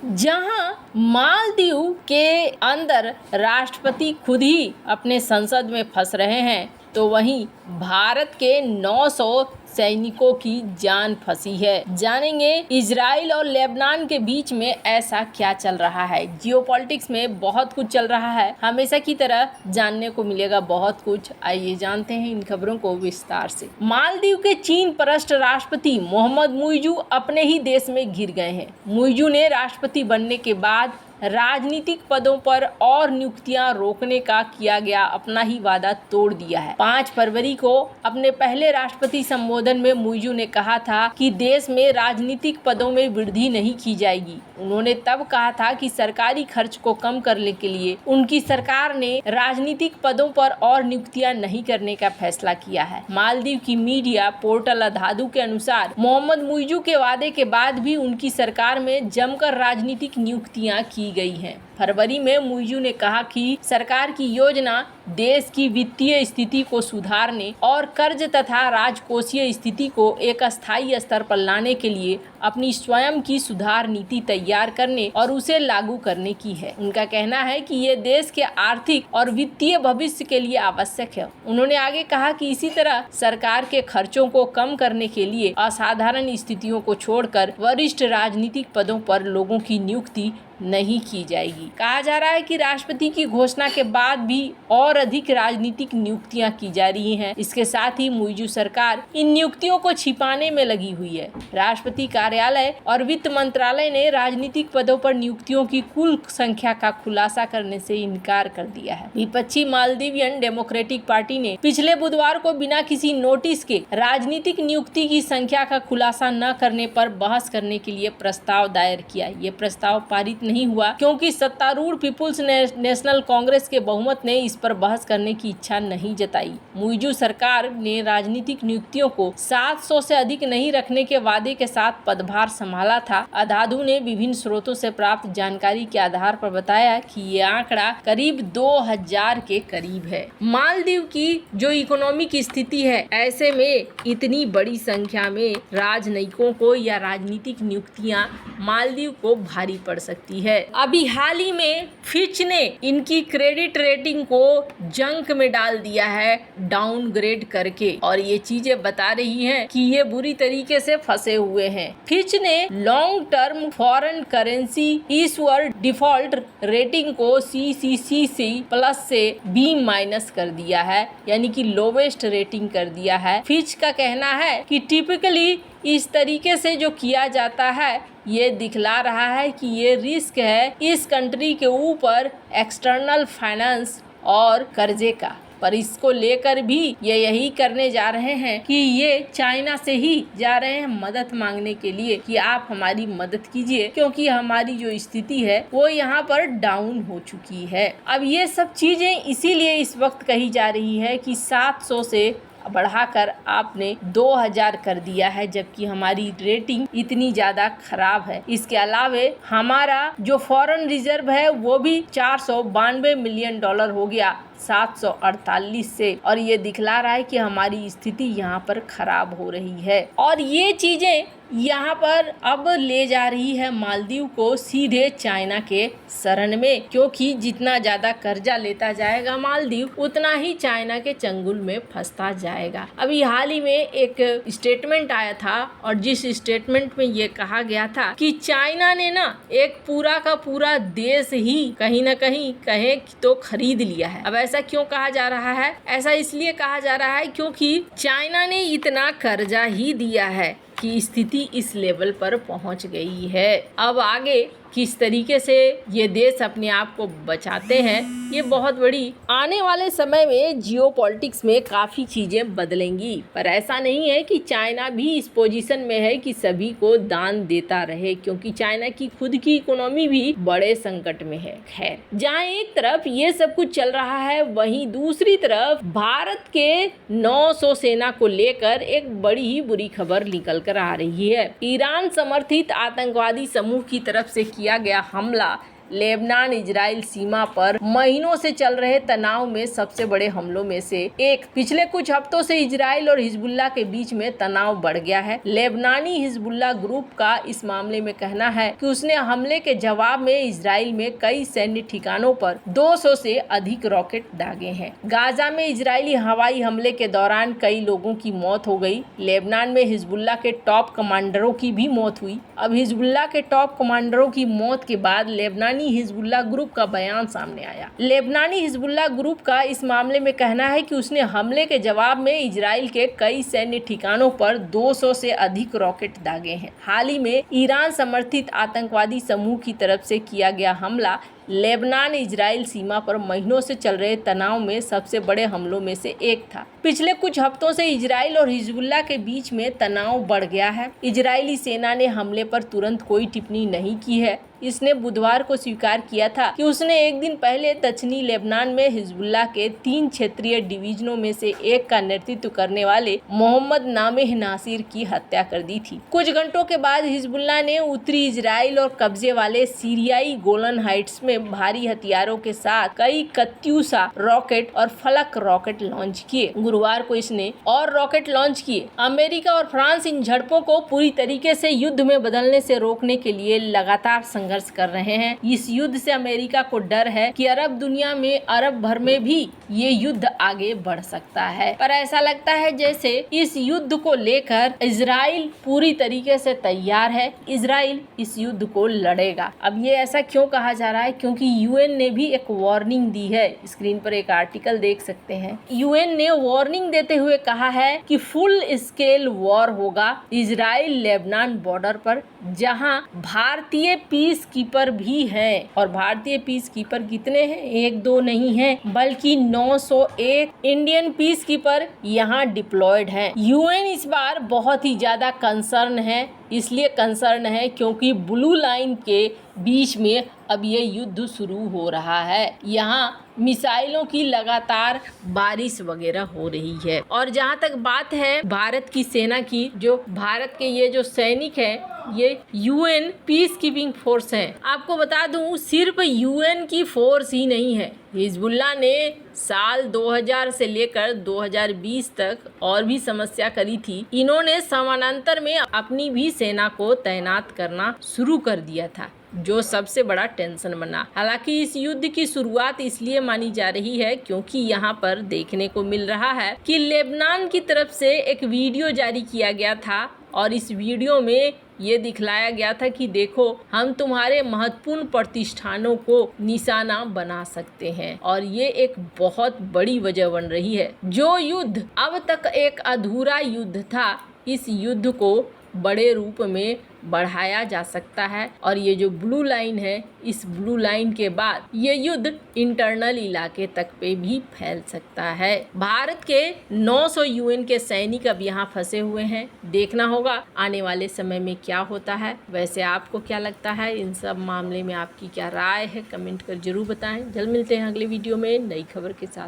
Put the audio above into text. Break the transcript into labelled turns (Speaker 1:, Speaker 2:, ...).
Speaker 1: जहां मालदीव के अंदर राष्ट्रपति खुद ही अपने संसद में फंस रहे हैं, तो वहीं भारत के 900 सैनिकों की जान फंसी है। जानेंगे इजराइल और लेबनान के बीच में ऐसा क्या चल रहा है। जियोपॉलिटिक्स में बहुत कुछ चल रहा है, हमेशा की तरह जानने को मिलेगा बहुत कुछ। आइए जानते हैं इन खबरों को विस्तार से। मालदीव के चीन परराष्ट्र राष्ट्रपति मोहम्मद मुइजू अपने ही देश में घिर गए हैं। मुइजू ने राष्ट्रपति बनने के बाद राजनीतिक पदों पर और नियुक्तियां रोकने का किया गया अपना ही वादा तोड़ दिया है। 5 फरवरी को अपने पहले राष्ट्रपति संबोधन में मुइजू ने कहा था कि देश में राजनीतिक पदों में वृद्धि नहीं की जाएगी। उन्होंने तब कहा था कि सरकारी खर्च को कम करने के लिए उनकी सरकार ने राजनीतिक पदों पर और नियुक्तियां नहीं करने का फैसला किया है। मालदीव की मीडिया पोर्टल अधादू के अनुसार मोहम्मद मुइजू के वादे के बाद भी उनकी सरकार में जमकर राजनीतिक नियुक्तियां की गई हैं। फरवरी में मुइजू ने कहा कि सरकार की योजना देश की वित्तीय स्थिति को सुधारने और कर्ज तथा राजकोषीय स्थिति को एक अस्थायी स्तर पर लाने के लिए अपनी स्वयं की सुधार नीति तैयार करने और उसे लागू करने की है। उनका कहना है कि ये देश के आर्थिक और वित्तीय भविष्य के लिए आवश्यक है। उन्होंने आगे कहा कि इसी तरह सरकार के खर्चों को कम करने के लिए असाधारण स्थितियों को छोड़कर वरिष्ठ राजनीतिक पदों पर लोगों की नियुक्ति नहीं की जाएगी। कहा जा रहा है कि राष्ट्रपति की घोषणा के बाद भी और अधिक राजनीतिक नियुक्तियां की जा रही हैं। इसके साथ ही मुइजू सरकार इन नियुक्तियों को छिपाने में लगी हुई है। राष्ट्रपति कार्यालय और वित्त मंत्रालय ने राजनीतिक पदों पर नियुक्तियों की कुल संख्या का खुलासा करने से इनकार कर दिया है। विपक्षी मालदीवियन डेमोक्रेटिक पार्टी ने पिछले बुधवार को बिना किसी नोटिस के राजनीतिक नियुक्ति की संख्या का खुलासा न करने पर बहस करने के लिए प्रस्ताव दायर किया। ये प्रस्ताव पारित नहीं हुआ क्योंकि सत्तारूढ़ पीपुल्स नेशनल कांग्रेस के बहुमत ने इस पर बहस करने की इच्छा नहीं जताई। मुइजू सरकार ने राजनीतिक नियुक्तियों को 700 से अधिक नहीं रखने के वादे के साथ पदभार संभाला था। अधादू ने विभिन्न स्रोतों से प्राप्त जानकारी के आधार पर बताया कि ये आंकड़ा करीब 2000 के करीब है। मालदीव की जो इकोनॉमिक स्थिति है, ऐसे में इतनी बड़ी संख्या में राजनयिकों को या राजनीतिक नियुक्तियां मालदीव को भारी पड़ सकती है। अभी हाल ही में फिच ने इनकी क्रेडिट रेटिंग को जंक में डाल दिया है, डाउनग्रेड करके, और ये चीजें बता रही हैं कि ये बुरी तरीके से फंसे हुए हैं। फिच ने long term foreign currency issuer default rating को CCC प्लस से B- कर दिया है, यानी कि लोवेस्ट रेटिंग कर दिया है। फिच का कहना है कि टिपिकली इस तरीके से जो किया जाता है, ये दिखला रहा है कि ये रिस्क है इस कंट्री के ऊपर एक्सटर्नल फाइनेंस और कर्जे का। पर इसको लेकर भी ये यही करने जा रहे हैं कि ये चाइना से ही जा रहे हैं मदद मांगने के लिए कि आप हमारी मदद कीजिए, क्योंकि हमारी जो स्थिति है वो यहाँ पर डाउन हो चुकी है। अब ये सब चीजें इसीलिए इस वक्त कही जा रही है कि 700 से बढ़ाकर आपने 2000 कर दिया है, जबकि हमारी रेटिंग इतनी ज्यादा खराब है। इसके अलावे हमारा जो फॉरेन रिजर्व है वो भी $492 मिलियन हो गया 748 से, और ये दिखला रहा है कि हमारी स्थिति यहाँ पर खराब हो रही है। और ये चीजें यहाँ पर अब ले जा रही है मालदीव को सीधे चाइना के शरण में, क्योंकि जितना ज्यादा कर्जा लेता जाएगा मालदीव, उतना ही चाइना के चंगुल में फंसता जाएगा। अभी हाल ही में एक स्टेटमेंट आया था, और जिस स्टेटमेंट में ये कहा गया था कि चाइना ने ना एक पूरा का पूरा देश ही कहीं ना कहीं कहे तो खरीद लिया है। अब ऐसा क्यों कहा जा रहा है? ऐसा इसलिए कहा जा रहा है क्योंकि चाइना ने इतना कर्जा ही दिया है कि स्थिति इस लेवल पर पहुंच गई है। अब आगे किस तरीके से ये देश अपने आप को बचाते हैं, ये बहुत बड़ी आने वाले समय में जियोपॉलिटिक्स में काफ़ी चीज़ें बदलेंगी। पर ऐसा नहीं है कि चाइना भी इस पोजीशन में है कि सभी को दान देता रहे, क्योंकि चाइना की खुद की इकोनॉमी भी बड़े संकट में है। खैर, जहाँ एक तरफ ये सब कुछ चल रहा है, वहीं दूसरी तरफ भारत के 900 सेना को लेकर एक बड़ी ही बुरी खबर निकल कर आ रही है। ईरान समर्थित आतंकवादी समूह की तरफ से किया गया हमला लेबनान इजराइल सीमा पर महीनों से चल रहे तनाव में सबसे बड़े हमलों में से एक। पिछले कुछ हफ्तों से इजराइल और हिजबुल्लाह के बीच में तनाव बढ़ गया है। लेबनानी हिजबुल्लाह ग्रुप का इस मामले में कहना है कि उसने हमले के जवाब में इजराइल में कई सैन्य ठिकानों पर 200 से अधिक रॉकेट दागे हैं। गाजा में इजरायली हवाई हमले के दौरान कई लोगों की मौत हो गई। लेबनान में हिजबुल्लाह के टॉप कमांडरों की भी मौत हुई। अब हिजबुल्लाह के टॉप कमांडरों की मौत के बाद लेबनानी हिजबुल्लाह ग्रुप का बयान सामने आया। लेबनानी हिजबुल्लाह ग्रुप का इस मामले में कहना है कि उसने हमले के जवाब में इजराइल के कई सैन्य ठिकानों पर 200 से अधिक रॉकेट दागे हैं। हाल ही में ईरान समर्थित आतंकवादी समूह की तरफ से किया गया हमला लेबनान इजराइल सीमा पर महीनों से चल रहे तनाव में सबसे बड़े हमलों में से एक था। पिछले कुछ हफ्तों से इजराइल और हिजबुल्लाह के बीच में तनाव बढ़ गया है। इजरायली सेना ने हमले पर तुरंत कोई टिप्पणी नहीं की है। इसने बुधवार को स्वीकार किया था कि उसने एक दिन पहले दक्षिणी लेबनान में हिजबुल्लाह के 3 क्षेत्रीय डिवीजनों में से एक का नेतृत्व करने वाले मोहम्मद नामेह नासिर की हत्या कर दी थी। कुछ घंटों के बाद हिजबुल्लाह ने उत्तरी इजराइल और कब्जे वाले सीरियाई गोलन हाइट्स में भारी हथियारों के साथ कई कत्यूसा रॉकेट और फलक रॉकेट लॉन्च किए। गुरुवार को इसने और रॉकेट लॉन्च किए। अमेरिका और फ्रांस इन झड़पों को पूरी तरीके से युद्ध में बदलने से रोकने के लिए लगातार संघर्ष कर रहे हैं। इस युद्ध से अमेरिका को डर है कि अरब दुनिया में, अरब भर में भी ये युद्ध आगे बढ़ सकता है। पर ऐसा लगता है जैसे इस युद्ध को लेकर इजराइल पूरी तरीके से तैयार है। इजराइल इस युद्ध को लड़ेगा। अब ये ऐसा क्यों कहा जा रहा है? क्योंकि यूएन ने भी एक वार्निंग दी है। स्क्रीन पर एक आर्टिकल देख सकते हैं। यूएन ने वार्निंग देते हुए कहा है कि फुल स्केल वॉर होगा इजराइल लेबनान बॉर्डर पर, जहां भारतीय पीस कीपर भी हैं। और भारतीय पीस कीपर कितने हैं? 1-2 नहीं है, बल्कि 901 इंडियन पीस कीपर यहाँ डिप्लॉयड हैं। यूएन इस बार बहुत ही ज्यादा कंसर्न है। इसलिए कंसर्न है क्योंकि ब्लू लाइन के बीच में अब ये युद्ध शुरू हो रहा है। यहाँ मिसाइलों की लगातार बारिश वगैरह हो रही है। और जहाँ तक बात है भारत की सेना की, जो भारत के ये जो सैनिक हैं ये यूएन पीस कीपिंग फोर्स है। आपको बता दूं सिर्फ यूएन की फोर्स ही नहीं है। हिजबुल्लाह ने साल 2000 से लेकर 2020 तक और भी समस्या करी थी। इन्होंने समानांतर में अपनी भी सेना को तैनात करना शुरू कर दिया था, जो सबसे बड़ा टेंशन बना। हालांकि इस युद्ध की शुरुआत इसलिए मानी जा रही है क्योंकि यहाँ पर देखने को मिल रहा है कि लेबनान की तरफ से एक वीडियो जारी किया गया था और इस वीडियो में ये दिखलाया गया था कि देखो हम तुम्हारे महत्वपूर्ण प्रतिष्ठानों को निशाना बना सकते हैं। और ये एक बहुत बड़ी वजह बन रही है। जो युद्ध अब तक एक अधूरा युद्ध था, इस युद्ध को बड़े रूप में बढ़ाया जा सकता है। और ये जो ब्लू लाइन है, इस ब्लू लाइन के बाद ये युद्ध इंटरनल इलाके तक पे भी फैल सकता है। भारत के 900 यूएन के सैनिक अब यहाँ फंसे हुए हैं। देखना होगा आने वाले समय में क्या होता है। वैसे आपको क्या लगता है इन सब मामले में? आपकी क्या राय है? कमेंट कर जरूर बताएं। जल्द मिलते हैं अगले वीडियो में नई खबर के साथ।